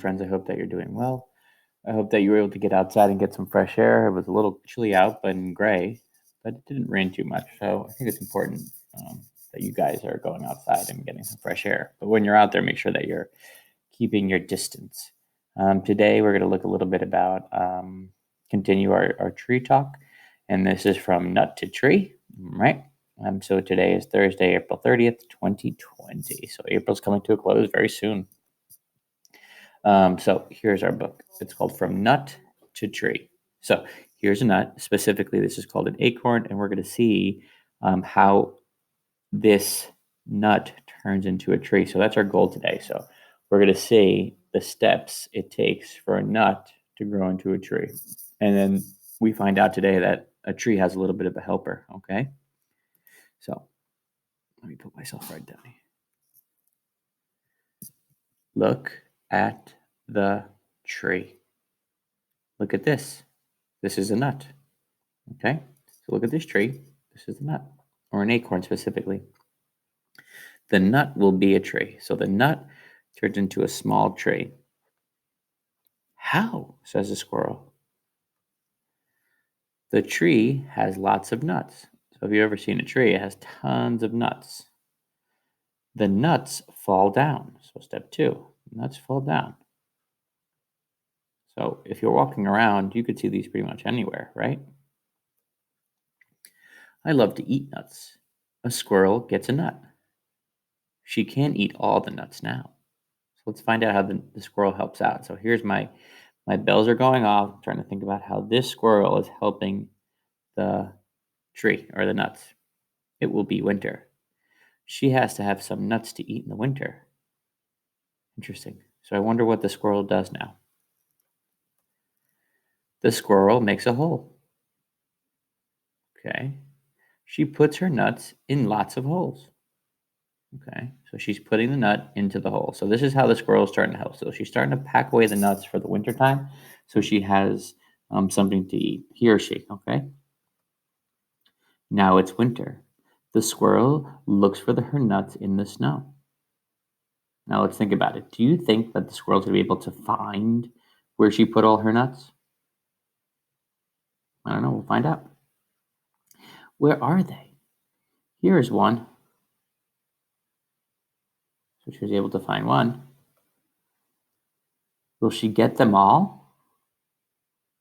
friends. I hope that you're doing well. I hope that you were able to get outside and get some fresh air. It was a little chilly out, but gray, but it didn't rain too much. So I think it's important um, that you guys are going outside and getting some fresh air. But when you're out there, make sure that you're keeping your distance. Today, we're going to look a little bit about continue our tree talk. And this is from nut to tree, right? So today is Thursday, April 30th, 2020. So April's coming to a close very soon. So here's our book. It's called From Nut to Tree. So here's a nut. Specifically, this is called an acorn, and we're going to see how this nut turns into a tree. So that's our goal today. So we're going to see the steps it takes for a nut to grow into a tree. And then we find out today that a tree has a little bit of a helper, okay? So let me put myself right down here. Look at the tree. Look at this. This is a nut, okay? So look at this tree. This is the nut, or an acorn specifically. The nut will be a tree. So the nut turns into a small tree. How? Says the squirrel. The tree has lots of nuts. So if you've ever seen a tree, it has tons of nuts. The nuts fall down. So step 2, nuts fall down. So if you're walking around, you could see these pretty much anywhere, right? I love to eat nuts. A squirrel gets a nut. She can't eat all the nuts now. So let's find out how the squirrel helps out. So here's my bells are going off. I'm trying to think about how this squirrel is helping the tree or the nuts. It will be winter. She has to have some nuts to eat in the winter. Interesting. So I wonder what the squirrel does now. The squirrel makes a hole. Okay. She puts her nuts in lots of holes. Okay. So she's putting the nut into the hole. So this is how the squirrel is starting to help. So she's starting to pack away the nuts for the winter time. So she has something to eat. He or she. Okay. Now it's winter. The squirrel looks for her nuts in the snow. Now let's think about it. Do you think that the squirrel's going to be able to find where she put all her nuts? I don't know. We'll find out. Where are they? Here is one. So she was able to find one. Will she get them all?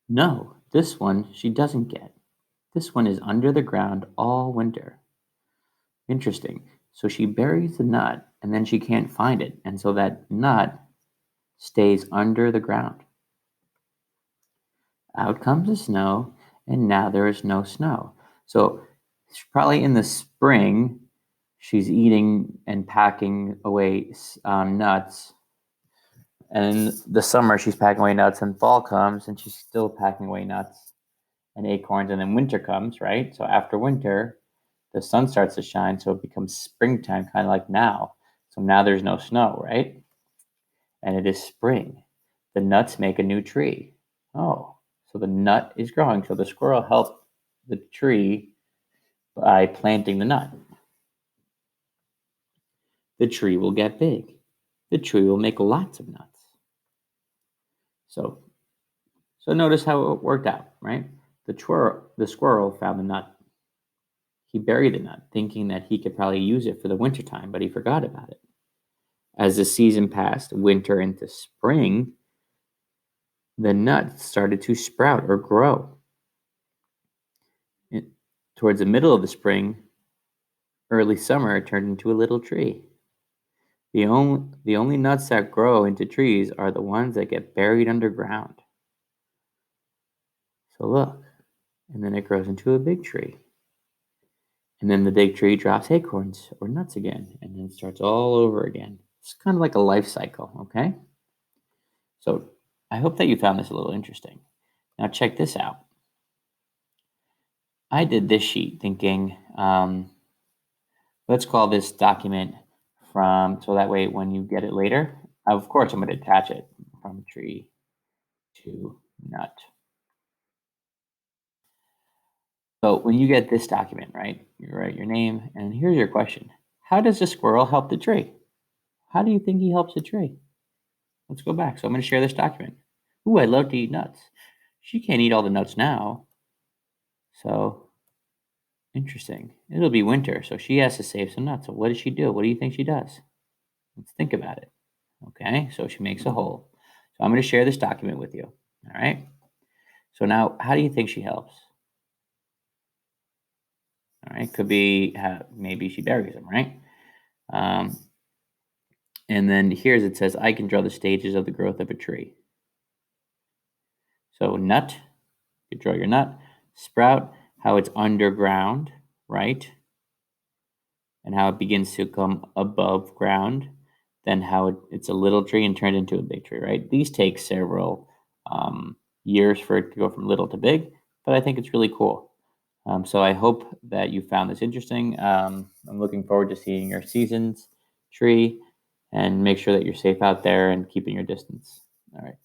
No, this one she doesn't get. This one is under the ground all winter. Interesting. So she buries the nut and then she can't find it. And so that nut stays under the ground. Out comes the snow, and now there is no snow. So probably in the spring, she's eating and packing away nuts. And in the summer, she's packing away nuts, and fall comes, and she's still packing away nuts and acorns. And then winter comes, right? So after winter, the sun starts to shine, so it becomes springtime, kind of like now. So now there's no snow, right? And it is spring. The nuts make a new tree. Oh, so the nut is growing. So the squirrel helped the tree by planting the nut. The tree will get big. The tree will make lots of nuts. So notice how it worked out, right? The squirrel found the nut. He buried the nut, thinking that he could probably use it for the wintertime, but he forgot about it. As the season passed, winter into spring, the nut started to sprout or grow. Towards the middle of the spring, early summer, it turned into a little tree. The only nuts that grow into trees are the ones that get buried underground. So look, and then it grows into a big tree. And then the big tree drops acorns or nuts again, and then starts all over again. It's kind of like a life cycle, okay? So I hope that you found this a little interesting. Now check this out. I did this sheet thinking, let's call this document so that way when you get it later, of course I'm going to attach it from tree to nut. So when you get this document, right, you write your name, and here's your question. How does the squirrel help the tree? How do you think he helps the tree? Let's go back. So I'm going to share this document. Ooh, I love to eat nuts. She can't eat all the nuts now. So interesting. It'll be winter, so she has to save some nuts. So what does she do? What do you think she does? Let's think about it. Okay, so she makes a hole. So I'm going to share this document with you. All right. So now, how do you think she helps? All right, could be maybe she buries them, right? Um, and then here's it says, I can draw the stages of the growth of a tree. So nut, you draw your nut. Sprout, how it's underground, right? And how it begins to come above ground. Then how it's a little tree and turned into a big tree, right? These take several years for it to go from little to big, but I think it's really cool. So I hope that you found this interesting. I'm looking forward to seeing your seasons tree, and make sure that you're safe out there and keeping your distance. All right.